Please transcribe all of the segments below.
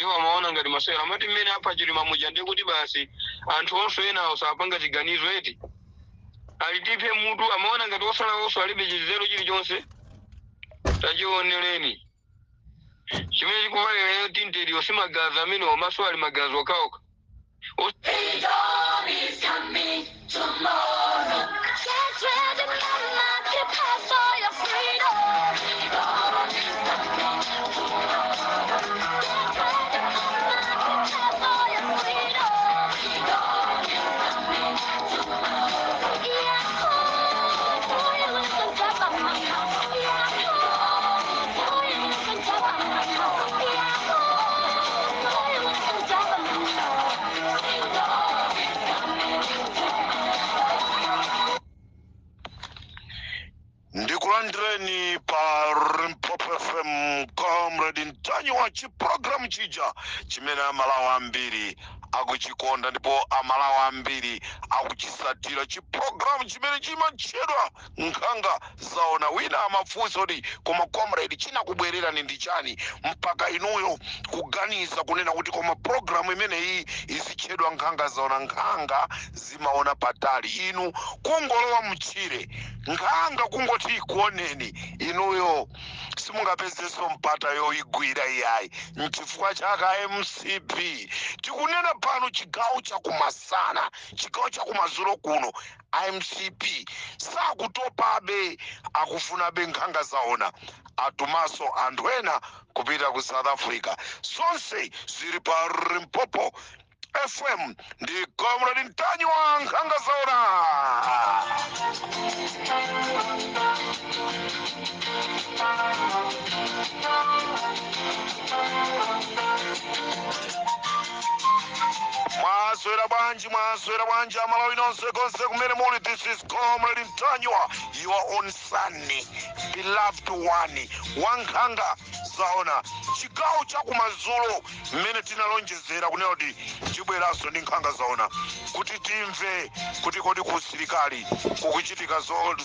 iwo amaona ngati masewera amati mmene apha chilima muja ndi kuti basi anthu onse ena osapanga chiganizo eti alitipe mutu amaona ngati osala onse alibe chizero chilichonse. Tachionereni chimene chikuvalera tinteri osimagazi amene omaso ali magazi okaoka. Freedom is coming tomorrow. Get ready, mama, prepare for your freedom. Freedom is coming tomorrow. Get ready, mama, prepare for your freedom. Freedom is coming tomorrow. Yeah, boy, you listen to mama. Yeah, boy, you listen to mama. Yeah, boy, you listen to mama. Ndikulandireni pa Limpopo FM Comrade Ntanywa chiprogramu chija chimene amalawa ambiri akuchikonda ndipo amalawa ambiri akuchisatira chiprogramu chimene chimatchedwa Nkhanga Zaona. Wina amafunsa kuti koma Comrade chinakubwerera ndi chani mpaka inuyo kuganiza kunena kuti koma programu imene iyi izitchedwa Nkhanga Zaona, nkhanga zimaona patali, inu kungolowa mchire nkhanga kungoti ikuoneni, inuyo simungapezeso mpata yoigwira iyayi nchifukwa chaka MCP. Tikunena pano chigawo chakumasana, chigawo chakumadzulo kuno MCP sakutopabe, akufunabe Nkhanga Zaona atumaso anthu ena kupita ku South Africa. Zonse zili pa Limpopo FM ndi Comrade Ntanywa Nkhanga Zaona. Mwaswera bwanji amalawi nonse konse kumene muli. This is Comrade Ntanywa, your own son, beloved one, Nkhanga Zaona, chigawo chakumadzulo mmene tinalonjezera kunena kuti tibweranso ndi Nkhanga Zaona kuti timve kuti kodi kusilikali kukuchitika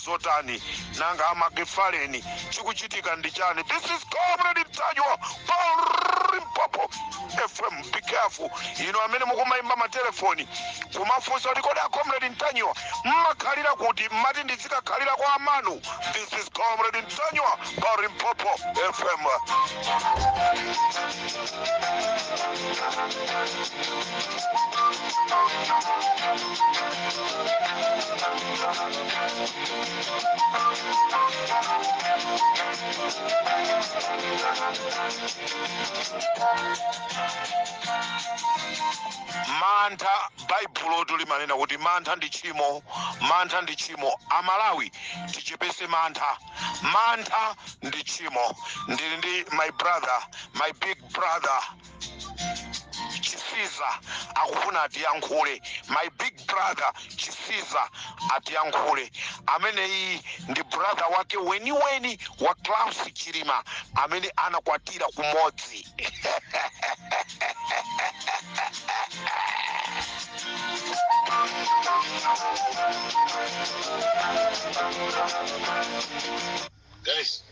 zotani nanga amagefaleni chikuchitika ndi chani. This is Comrade Ntanywa pa Limpopo FM. Be careful, amene mukumayimba matelefoni kumafunsa kuti kodi Comrade Ntanywa mmakhalira kuti mmati ndizikakhalira kwa amanu. This is Comrade Ntanywa pa Limpopo FM. Mantha Baibulo limanena kuti mantha ndi chimo, mantha ndi chimo. Amalawi tichepese mantha, mantha ndi chimo. Ndili ndi my brother, my big brother Chisiza akufuna atiyankhule. My big brother Chisiza atiyankhule, amene iyi ndi brother wake weni wa Klaus Chilima amene anakwatira kumodzi. Guys,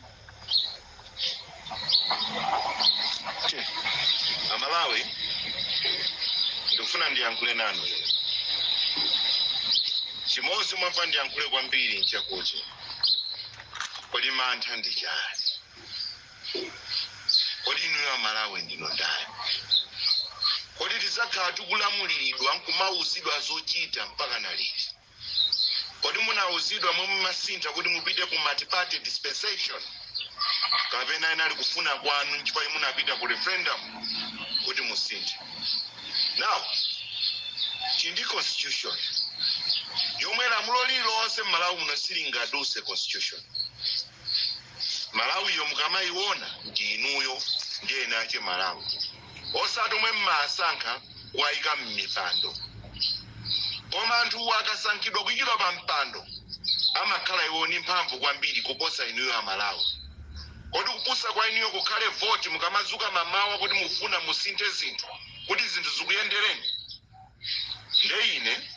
Amalawi ndikufuna ndiyankhule nanu. Chimodzi mwamva ndiyankhule kwambiri nchakuti kodi mantha ndi chani, kodi inuyo Amalawi ndinu ndani, kodi tizakhala tikulamulidwa nkumauzidwa zochita mpaka na liti, kodi munauzidwa mwe mumasintha kuti mupite ku multi-party dispensation kapena ena ali kufuna kwanu nchifukwa munapita ku referendum kuti musinthe. Now chindi constitution yomwe lamulo lilonse Malawi muno silingaduse constitution. Malawi mukamayiona ndi inuyo ndiye nache Malawi osati omwe mmasankha kuwayika m'mipando. Koma anthu akasankhidwa kuyikidwa pa mpando amakhala iwo ndi mphamvu kwambiri kuposa inuyo Amalawi. Kodi kupusa kwa inuyo kukhale voti mukamazuka mamawa kuti mufuna musinthe zinthu kuti zinthu zikuyendereni. Nde ine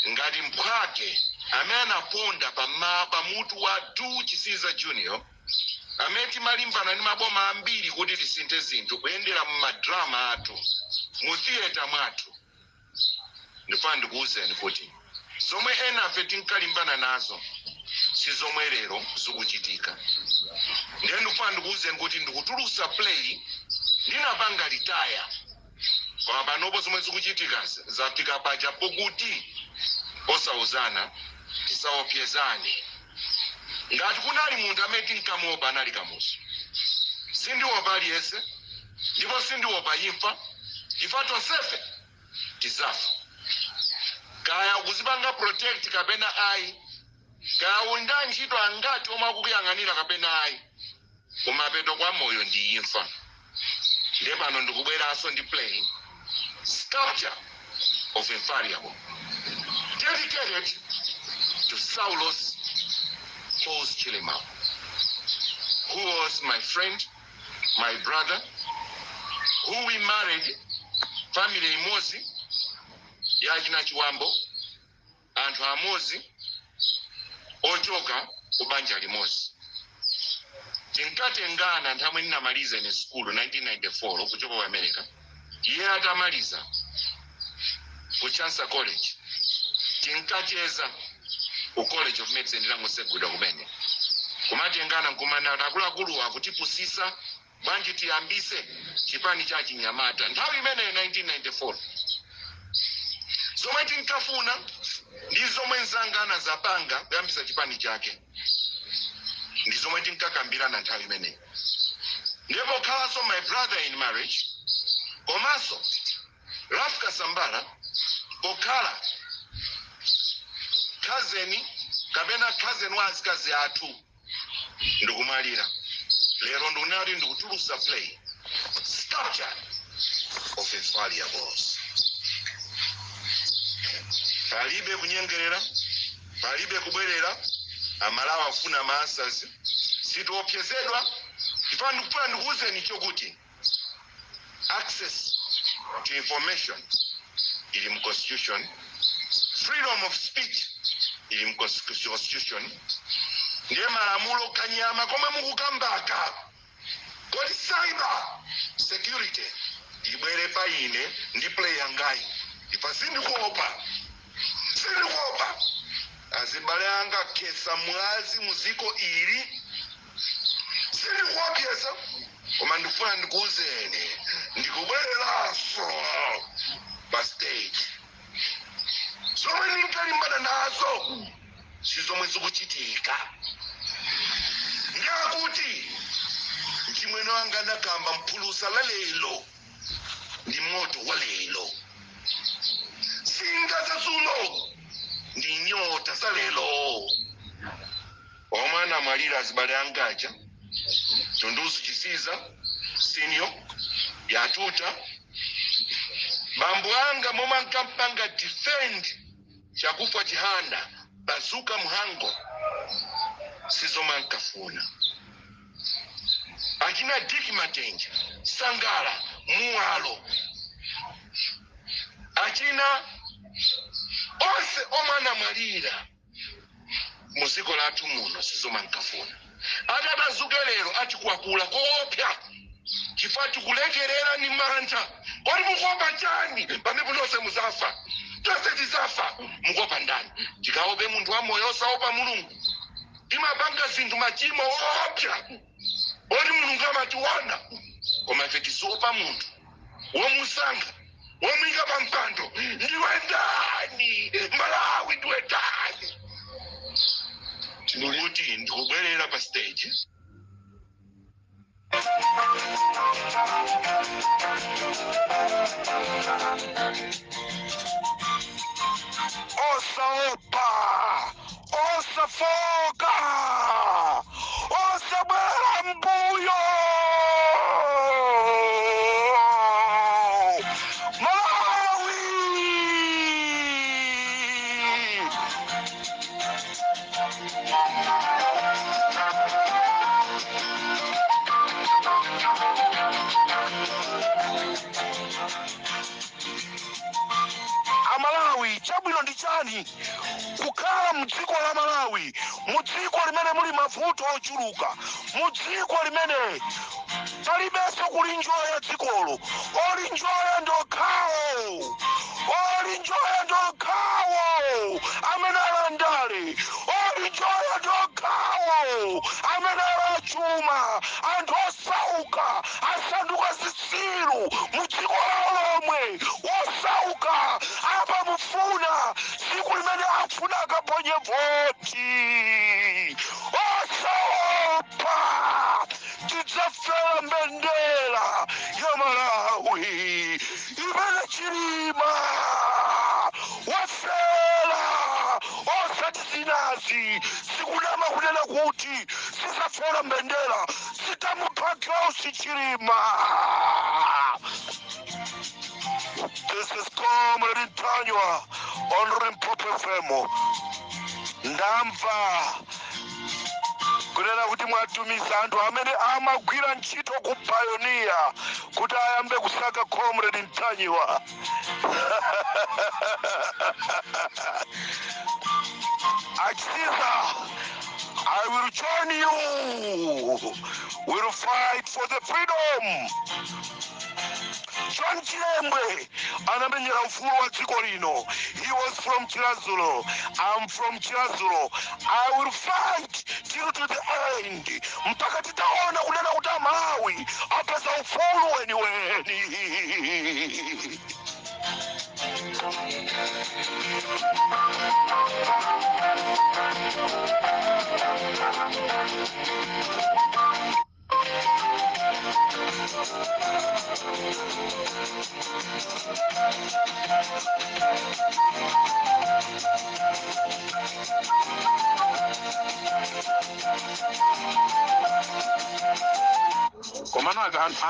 ngati mphwake amene anaponda pa mutu wa Du Chisiza Junior ameti malimbana ni maboma ambiri kuti tisinte zinthu kuyendera mu madrama athu mu theater mwathu. Ndifuna ndikuwuzeni kuti zomwe ena afe tinkalimbana nazo si zomwe lero zikuchitika. Ndiye ndifuna ndikuwuzeni kuti ndikutulusa play ndinapanga litaya. Kwa panopo zomwe zikuchitika zafika paja pokuti osauzana tisaopyezane. Ngati kunali munthu amene tinkamuopa anali Kamuzu. Sindiopa aliyese ndipo sindiopa imfa. Ifa tonsefe tizafa. Kaya ukuzipanga protect kapena ayi. Kaya unda ntchito angati omwe akukuyang'anira kapena ayi. Kumapeto kwa moyo ndi imfa. Ndiye pano ndikubweranso ndi play Sculpture of Infallible, dedicated to Saulos Paul's Chilimau, who was my friend, my brother, who we married, family Imozi, Yajina Chiwambo, and Hamozi, Ochoka, Ubanja Limozi. Tinkate ngana nthamwe ninamaliza in school 1994 okuchoka ku America. Iye atamaliza ku Chancellor College. Tinkacheza ku College of Medicine langu Seguda kumene. Kumatengana nkumana akuluakulu akutipusisa bwanji tiyambise chipani cha Chinyamata. Nthawi imene 1994. Zomwe tinkafuna ndi zomwe nzangana zapanga kuyambisa chipani chake. Ndi zomwe tinkakambirana nthawi imene. Ndipo khalanso my brother in marriage. Komanso Raf Kasambara pokhala cousin wa azikazi athu ndikumalira. Lero ndunali ndikutulusa play Sculpture of Infallibles. Palibe kunyengerera, palibe kubwerera, amalawa afuna maasazi, sitiopyezedwa. Ifandikufuna ndikuwuzeni chokuti access to information ili mu constitution, freedom of speech ili mu constitution, ndiye malamulo kanyama koma mukukambaka. Kodi cyber security ibwere pa ine ndi play yangai. Ifa sindikuopa azibale anga kesa mwazi muziko ili sindikuopyeza. Koma ndifuna ndikuwuzeni ndikubwereraso pa stage. Zomwe ndinkalimbana nazo si zomwe zikuchitika. Ndiyakuti mchimwene wanga nakamba mphulusa la lelo ndi moto wa lelo. Singa za zulo ndi nyota za lelo. Omwana malira azibale angaja Tunduzi Chisiza senior yatuta bambu anga moma nkampanga defend chakufa chihanda bazuka muhango sizoma nkafuna. Akina Diki Matenja Sangala Mualo akina ose omwana malira muziko latu muno sizoma nkafuna. Atabazuka lero atikwakula kopya chifatu kulekerera ni manja. Kodi mukopa chani pamene nonse muzafa. Tonse tizafa mukopa ndani. Tikaope munthu wa moyo osaopa Mulungu. Timapanga zinthu machimo opya. Kodi Mulungu amationa. Koma ife tizopa munthu womusanga womuyika pa mpando. Ndiwe ndani Malawi, ndiwe ndani. Ndikuti ndikubwerera pa stage. Osaopa, osafoka, osabwera mbuyo. Malawi! Amalawi, chabwino ndi chanu. pepani kukhala mdziko la Malawi, mudziko limene muli mavuto ochuluka, mudziko limene palibenso kulinjoya dzikolo. Olinjoya ndokhawo, olinjoya ndokhawo amene alandale, olinjoya ndokhawo amene alachuma. Anthu osauka asanduka zitsiru mudziko lawo lomwe. Osauka amamufuna tsiku limene akufuna akaponye voti. Osaopa tidzafera mbendera ya Malawi imene chilima wafera osati zinazi sikunama kunena kuti sizafera mbendera zitamuphakilawo sichilima. This is Comrade Ntanywa on Limpopo FM. Ndamva kunena kuti mwatumiza anthu amene amagwira ntchito ku Pioneer kuti ayambe kusaka Comrade Ntanywa. Achisiza, I will join you. We'll fight for the freedom. John Chilembwe anamenyera ufulu wa dziko lino. He was from Chilazulo. I'm from Chilazulo. I will fight till to the end. Mpaka titaona kunena kuti Malawi apeza ufulu weniweni. Komano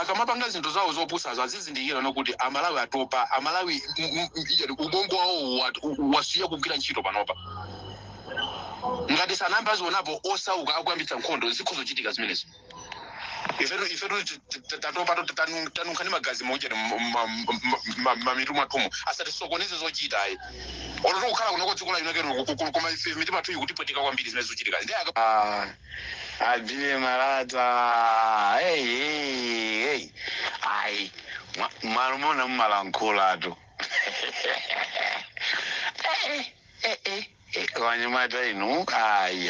akamapanga zinthu zawo zopusazo azizindikira nokuti Amalawi atopa, Amalawi ubongo wawo wasiya kugwira ntchito panopa. Ngati sanamba azionapo osauka akuyambitsa nkhondo zikhozochitika zimenezo. Ifetu tatopa tanunkhani magazi mauchera mamitu mwathumu asatisokoneze zochita ayi. Oloto kukhala kunoko dziko la inokero koma ife mitima tuyi kutipwetika kwambiri zimene zochitika. Adile Malata, hey, ai, marumona malankula tu. Wanyamata inu, ai.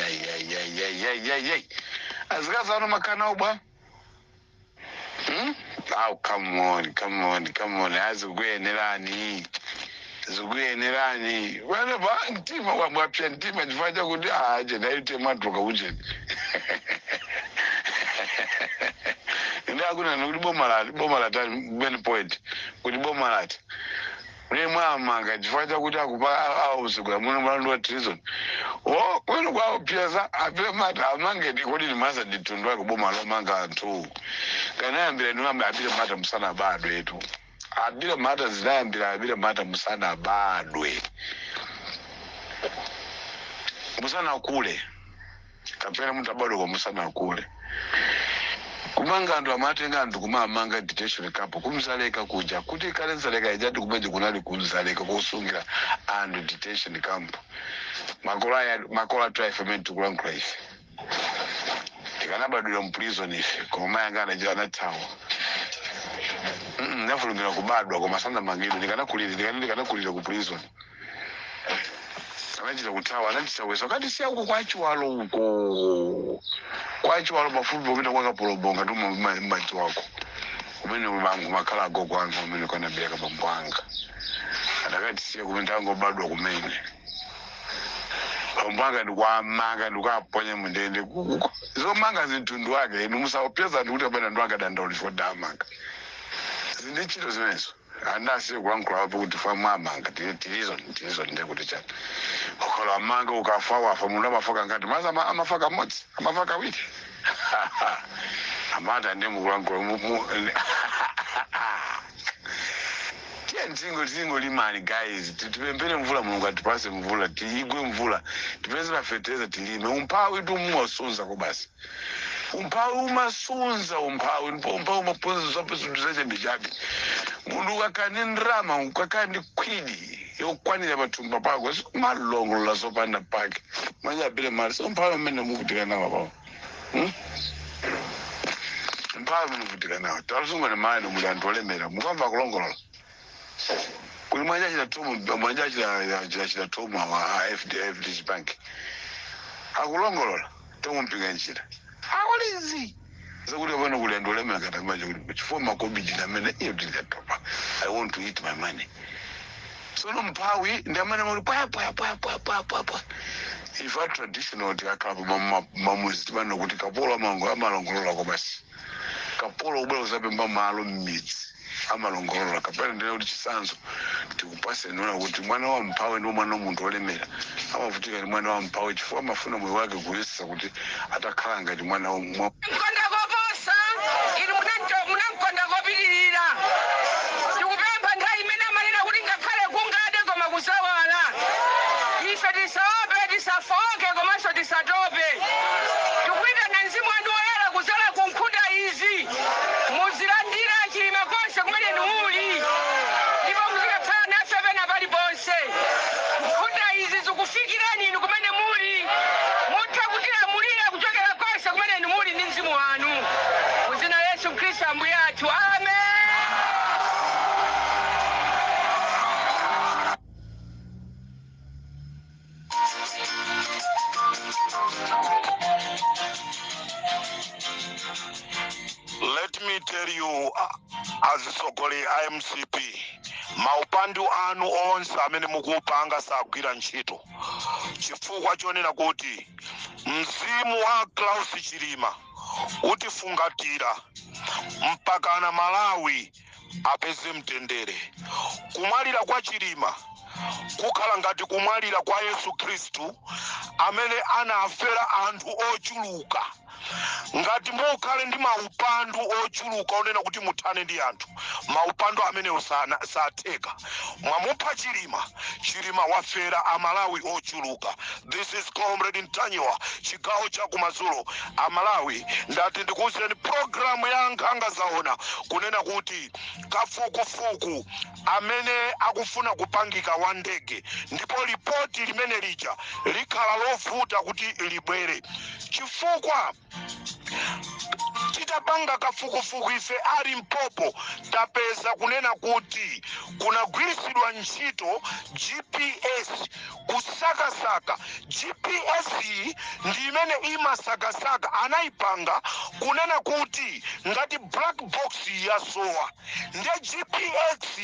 Azikaza no makana uba. Oh, come on. Azugwenelani. Zugwenelani. Wana ba ntima wapya ntima jifaja kuti aje na ite matoka uje. Ndio kuna nudi bomala tani ben point. Kuti bomala. Ule mama jifaja kuti akupa ausugwa muno mlandu wa treason. Oh, kwenu kwa piaza apile mata amange ndikodi nimaza ditundwa kubomala manga tu. Kana ambira niwamba abile mata musana bado yetu. Abile mata zinambira abile mata musana badwe. Musana kule. Kapena mutabado kwa musana kule. Kumanga ndo amatenga ndo kumamanga detention camp kumzaleka kuja kuti kale nzaleka ijati kubenje kunali kunzaleka kusungira and detention camp. Makola to ifement kulankhula ife. Tikanabadwira mu prison ife koma yanga anajira na tawo. Nafulumira kubadwa koma sanda mangido ndikanakulira ku prison. Anajira kutawa anandisaweza kati siya kwachiwalo uko. Kwachiwalo mafubi okita kwaka polobonga tu mmaji wako. Kumene bangu makala go kwanga kumene kana beka bambwanga. Adakati siya kumene badwa kumene. Bambwanga ndikwamanga ndikaponya mundende kuko. Zo manga zintundu wake inomusawopeza ndikuti abana ndwanga dandauli for damanga. Zindichito zimezo. Andasi kwankula wapo kuti famwa manga tilizo ndekuti cha. Okola manga ukafa wafa mundu amafaka ngati maza amafaka modzi amafaka witi. Amata ndemu kwankula Tingo limani guys tipempere mvula mulungu atipase mvula tiigwe mvula tipeze mafeteza tilime umpawi tu muwasunza kubasi umpawi umasunza umpawi umaponza zope zinthu zache mbichabe mundu ukakani ndrama ukakani kwidi yokwanira pathumba pako simalongolola zopanda pake manje apite mali somphawi amene muvutika nawo pawo mphawi amene muvutika nawo talusungane mali muli anthu olemera mukamva kulongolola kuli mwanje achita tomu a FDC bank akulongolola tomumpinga njira awalizi zakuti apana kuli anthu olemera kata manje kuti chifukwa makobidi amene iyo tizatopa I want to eat my money sono mphawi ndi amene muli pwa ifa traditional tikakhala mamuzi timano kuti kapolo amalongolola kwa basi kapolo ubwera uzapemba malo m'midzi amalongolola kapena ndine kuti chisanzo tikupase nona kuti mwana wa mphawi ndi mwana munthu olemera amavutika ndi mwana wa mphawi chifukwa amafuna moyo wake kuyesa kuti atakhala ngati mwana mkonda koposa inu munamkonda kopitirira tikupempha nthawi imene amanena kuti ngakhale kungade koma kusawala ife tisaope tisafoke komanso tisatope tikuitana mzimu wanu woyera kuzala ku nkhunda izi muzilandira chilima konse kumene muli ndipo muzikakhala nafe pena paliponse nkhunda izi zikufikireni inu kumene muli mutha kutilamulira kuchokera konse kumene muli ndi mzimu wanu muzina la Yesu Khristu ambuye athu amen. Let me tell you, azisogole IMCP, maupandu anu onse amene mukupanga sagwira ntchito chifukwa chonena kuti mzimu wa Klaus Chilima utifungatira mpakana Malawi apeze mtendere. Kumwalira kwa Chilima kukhala ngati kumwalira kwa Yesu Khristu amene anafera anthu ochuluka. Ngati mukhale ndi maupandu ochuluka onena kuti muthane ndi anthu, maupandu amene satheka. Mwamupha Chilima wafera Amalawi ochuluka. This is Comrade Ntanyiwa, chigawo cha kumadzulo Amalawi. Ndati ndikuwuzireni programu ya nkhanga zaona kunena kuti kafukufuku amene akufuna kupangika wa ndege, ndipo ripoti limene lija likhala lovuta kuti libwere chifukwa titapanga kafukufuku ife ali Mpopo tapeza kunena kuti kunagwirisidwa ntchito GPS kusakasaka. GPS ndi imene imasakasaka anayipanga kunena kuti ngati black box yasowa ndi GPS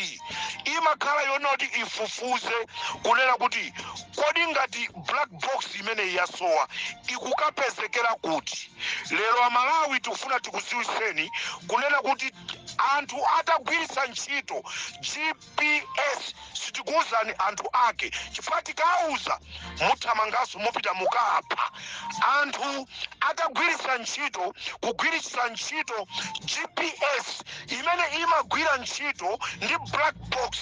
imakhala yonoti ifufuze kunena kuti kodi ngati black box imene yasowa ikukapezekera kuti. Lero Amalawi tufuna tikuziwiseni kunena kuti anthu atagwirisa ntchito GPS sitikuwuzani anthu ake chifukwa tikauza muthamangaso mupita mukapha. Anthu atagwirisa ntchito kugwirisa ntchito GPS imene imagwira ntchito ndi black box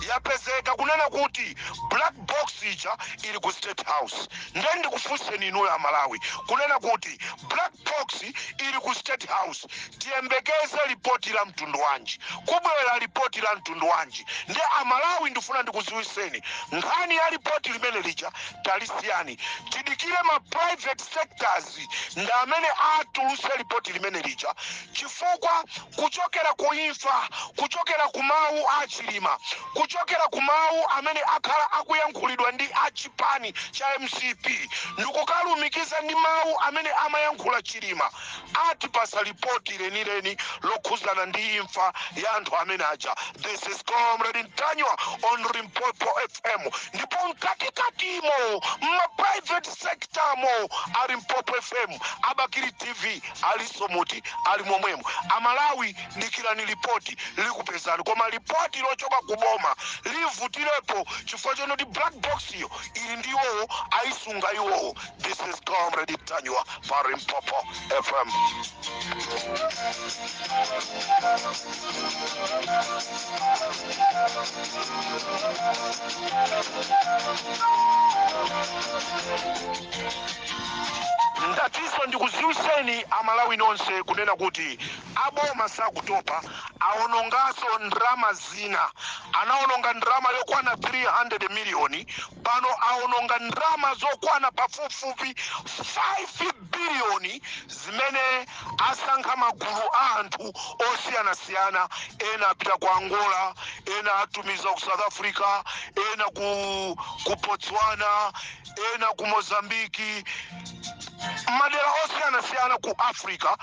yapezeka kunena kuti black box ija ili ku State House. Ndiye ndikufunseni inuyo Amalawi kunena kuti black box ili ku State House tiyembekeze ripoti la mtundu wanji, kubwera ripoti la mtundu wanji. Ndi Amalawi ndifuna ndikuziwiseni nkhani ya ripoti limene lija talisiyani tidikire ma private sectors ndi amene atuluse ripoti limene lija chifukwa kuchokera ku imfa, kuchokera ku mawu a Chilima, kuchokera ku mawu amene akhala akuyankhulidwa ndi achipani cha MCP ndikukalumikiza ndi mawu amene amayankhula Chilima atipasa ripoti lenileni lokhuzana ndi imfa ya anthu amene aja. This is Comrade Ntanyiwa on Limpopo FM. Ndipo mkatikatimo ma private sector mo ali Limpopo FM, Abakiri TV alisomuti alimomwemo. Amalawi ndikirani ripoti likupezani koma ripoti lochoka kuboma livutilepo chifukwa chonoti black box iyo ili ndiwo aisunga iwo. This is Comrade Ntanyiwa for Limpopo FM. Ndatiso ndikuziwiseni Amalawi nonse kunena kuti aboma sakutopa aonongaso ndrama zina, anaononga ndrama yokwana 300 miliyoni, pano aononga ndrama zokwana pafupifupi 5 biliyoni zimene asankha magulu a anthu osiyanasiyana. Ena apita ku Angola, ena atumiza ku South Africa, ena ku Botswana, ena ku Mozambiki, madera osiyanasiyana ku Africa.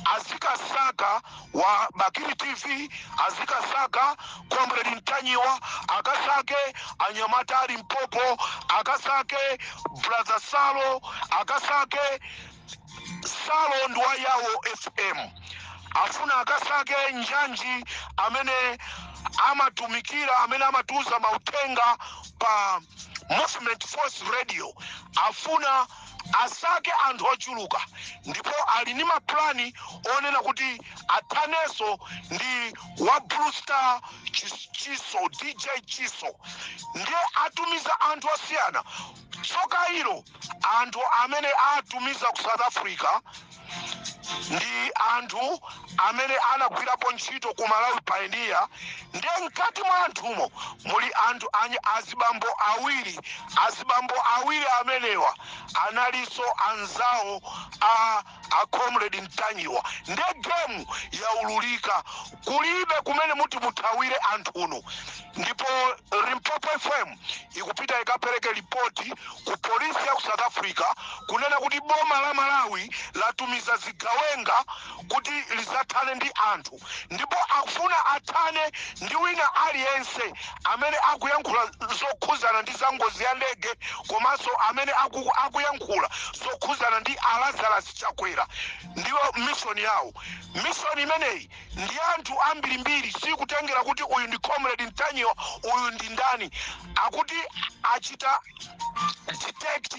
Azikasaka wa Bakiri TV, azikasaka Comrade Ntanyiwa, akasake Anyamata Limpopo, akasake Brother Salo, akasake Salo Ndwayawo FM. Afuna akasake Njanji amene amatumikira, amene amatuza mautenga pa Movement Force Radio. Afuna asake anthu ochuluka, ndipo ali ni maplani onena kuti athaneso ndi wa Blue Star Chiso, DJ Chiso, ndiye atumiza anthu osiyana. Soka ilo anthu amene atumiza ku South Africa ndi anthu amene anagwirapo ntchito ku Malawi Pioneer. Ndiye mkati mwa anthumo muli anthu azibambo awiri amenewa analiso anzawo a Comrade Ntanyiwa. Ndiye gemu yaululika, kulibe kumene muti muthawire anthuno. Ndipo Limpopo FM ikupita ikapereke ripoti ku polisi ya ku South Africa kunena kuti boma la Malawi latumiza zigawenga kuti lizathane ndi anthu, ndipo akufuna athane ndi wina aliyense amene akuyankhula zokhuzana ndi za ngozi ya ndege, komanso amene akuyankhula zokhuzana ndi Lazarus Chakwera. Ndiyo mission yawo. Mission imeneyi ndi anthu ambirimbiri, sikutengera kuti uyu ndi Comrade Ntanyiwa, uyu ndi ndani. Akuti achita detect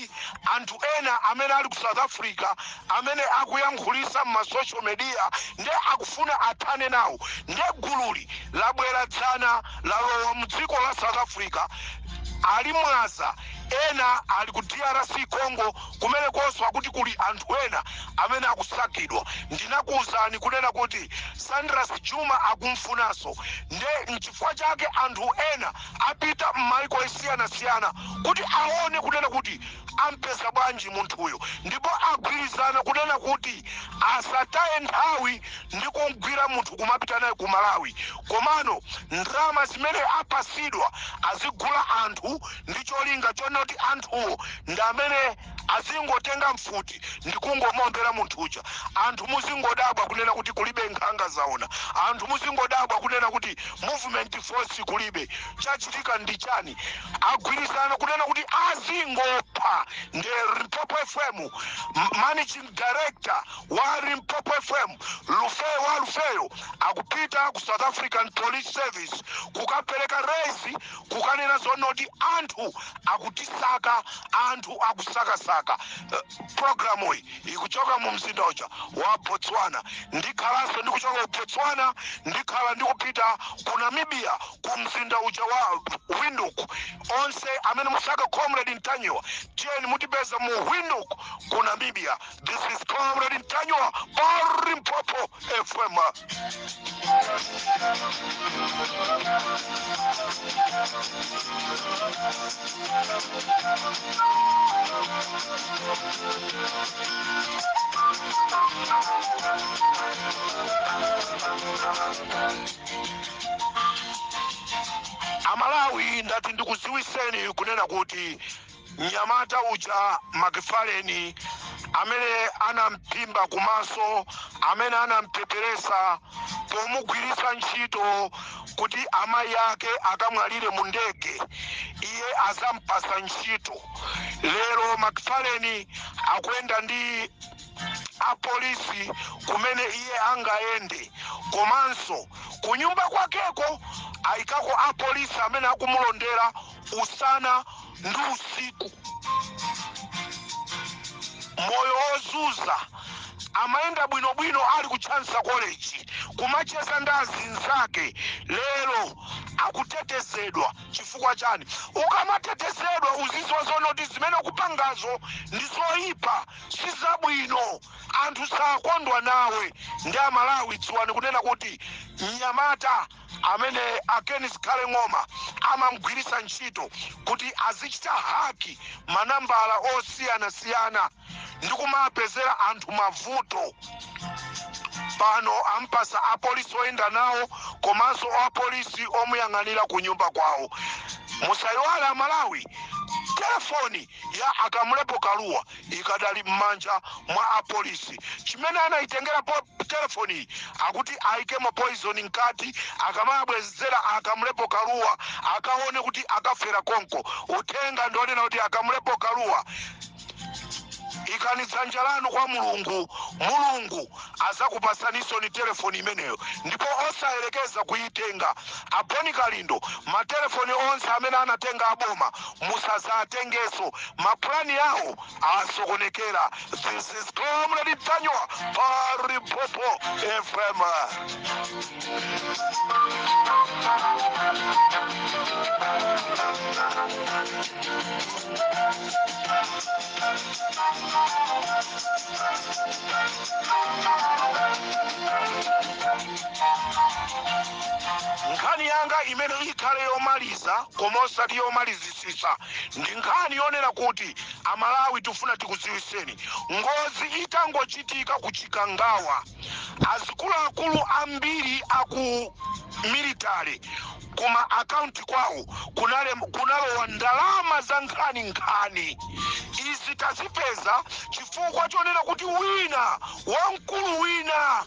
anthu ena amene ali ku South Africa amene akuyankhulisa ma social media, nde akufuna athane nawo. Nde gululi labwera dzana lalowa mu dziko la South Africa, ali mwaza ena ali ku DRC Congo, kumene konso akuti kuli anthu ena amene akusakidwa. Ndinakuwuzani kunena kuti Sandras Juma akumfunaso, nde nchifukwa chake anthu ena apita m'maiko esiyanasiyana kuti aone kunena kuti ampeza bwanji munthuyo, ndipo agwirizana kunena kuti asataye nthawi ndi kumgwira munthu kumapita naye ku Malawi. Komano ndrama zimene apasidwa azigula anthu ndi cholinga chonoti anthuwo ndi amene azingotenga mfuti ndi kungomombera munthu uja. Anthu muzingodabwa kunena kuti kulibe nkhanga zaona, anthu muzingodabwa kunena kuti Movement Force kulibe. Chachitika ndi chani? Agwirizana kunena kuti azingopha. Ndi Limpopo FM managing director wa Limpopo FM Lufeyo akupita ku South African Police Service kukapereka rezi kukanena zonoti anthu akutisaka, anthu akusakasaka. Programu iyi ikuchoka mu mzinda uja wa Botswana. Ndikhalanso ndikuchoka ku Botswana, ndikhala ndikupita ku Namibia ku mzinda uja wa Windhoek. Onse amene musaka Comrade Ntanyiwa, tieni mutipeza mu Windhoek ku Namibia. This is Comrade Ntanyiwa pa Limpopo FM. Amalawi ndati ndikuziwiseni kunena kuti Nyamata uja Macfarlane amene anampimba kumaso, amene anampeperesa pomugwirisa ntchito kuti amayi ake akamwalire mu ndege, iye azampasa ntchito. Lero Macfarlane akuyenda ndi apolisi kumene iye angaende, komanso kunyumba kwakeko ayikako apolisi amene akumulondera usana ndi usiku. Moyo ozuza amaenda bwinobwino ali ku Chance College kumacheza ndi azinzake. Lero akutetezedwa chifukwa chani? Ukamatetezedwa uzizwa zonoti zimene kupangazo ndi zoyipa, sizabwino. anthu sakondwa nawe ndi amalawi. Dziwani kunena kuti mnyamata amene Kenneth Khale Ng'oma amamgwiritsa ntchito kuti azichita haki manambala osiyanasiyana ndi kumapezera anthu mavuto. Pano ampasa apolisi oyenda nawo komanso apolisi omuyang'anira ku nyumba kwawo. Musayiwale Malawi, telefoni ya Akamulepo Kaluwa ikadali m'manja mwa apolisi. Chimene anayitengera telefoni akuti ayikemo poison nkati, akamabwezera Akamulepo Kaluwa akaone kuti akafera konko. Utenga ndionena kuti Akamulepo Kaluwa ikani dzanja lanu kwa Mulungu, Mulungu azakupasaniso ni telefoni imeneyo, ndipo osayerekeza kuyitenga. Aboni Kalindo, matelefoni onse amene anatenga aboma musazatengeso, maplani yawo asokonekera. This is Comrade Tanywa Limpopo FM. Nkhani yanga imene ikhale yomaliza koma osati yomalizisisa ndi nkhani yonena kuti Amalawi tifuna tikudziwiseni, ngozi itangochitika ku Chikangawa, azikuluakulu ambiri aku military kuma akaunti kwawo kunalowa ndalama za nkhani. Izi tazipeza chifukwa chonena kuti wina wamkulu wina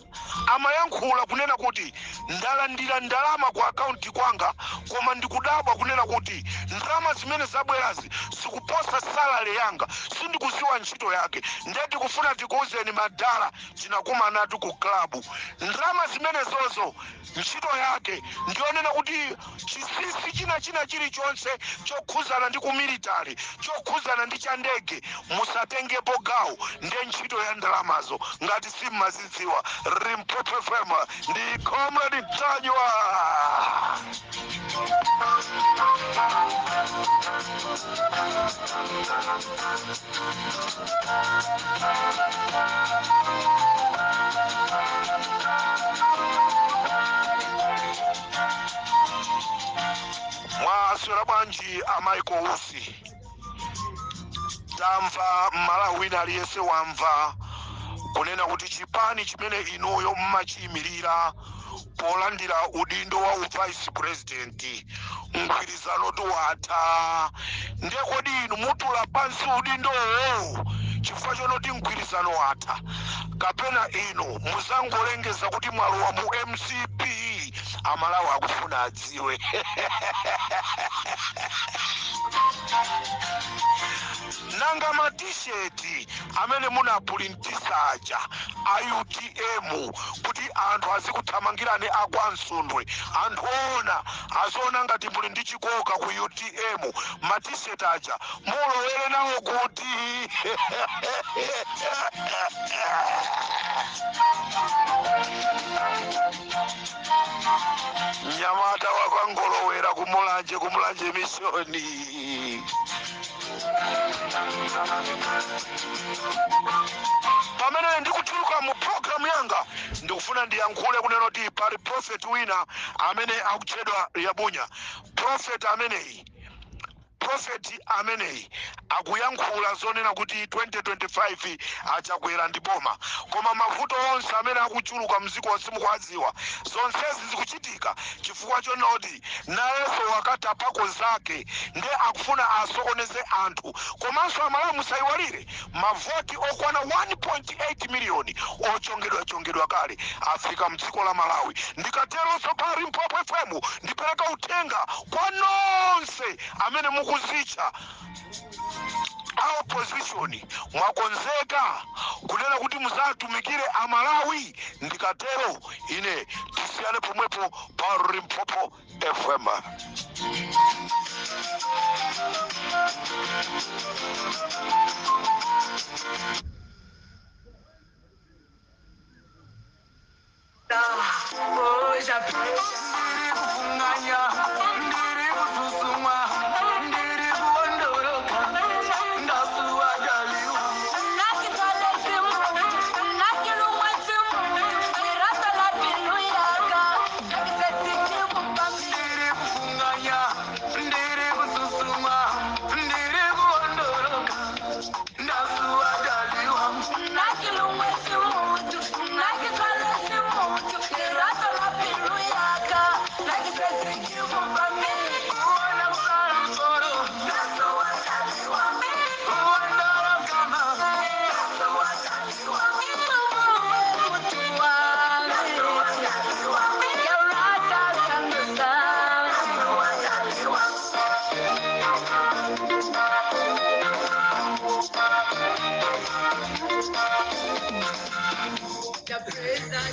amayankhula kunena kuti ndalandira ndalama ku akaunti kwanga, koma ndikudabwa kunena kuti ndalama zimene zabwerazi sikuposa salary yanga, sindikuziwa ntchito yake. Ndeti kufuna tikuuzeni madala tinakumanatu ku klabu. Ndalama zimene zozo ntchito yake ndionena kuti chisisi china chilichonse chokhuzana ndi ku military, chokhuzana ndi cha ndege, musatengepo gawo ndi ntchito ya ndalamazo ngati simmazidziwa. Limpopo FM ndi Comrade Tanywa. Mwaswera bwanji amaiko usi. Tamva Malawi aliyese wamva kunena kuti chipani chimene inuyo mmachiyimirira polandira udindo wa vice president mgwirizano watha. Ndekodi inu mutula pansi udindowo chifukwa chonoti mgwirizano watha, kapena inu muzangolengeza kuti mwalowa mu MCP? Amalawi akufuna adziwe. Nanga ma t-shirt amene munapulintisaja a UTM kuti anthu azikuthamangirani akwa Nsundwe, anthu ona azoona ngati muli ndi chikoka ku UTM, ma t-shirt aja mulowere nawo kuti Nyamata wakangolowera kumulanje mishoni. Pamene ndikutuluka mu program yanga ndikufuna ndiyankhule kunena kuti pali prophet wina amene akutchedwa Yabunya. Prophet ameneyi akuyankhula zonena kuti 2025 achakwera ndi boma, koma mavuto onse amene akuchuluka mziko simukuwadziwa. Zonsezi zikuchitika chifukwa chonoti nayenso wakatapako zake ndi akufuna asokoneze anthu. Komanso Amalawi musayiwalire mavoti okwana 1.8 miliyoni ochongedwa kale afika mdziko la Malawi. Ndikateronso pa Limpopo FM ndipereka uthenga kwa nonse amene mukuzicha opposition, mwakonzeka kunena kuti muzatumikire Amalawi. Ndikatero ine tisiyane pomwepo pa Limpopo FM. Praise thy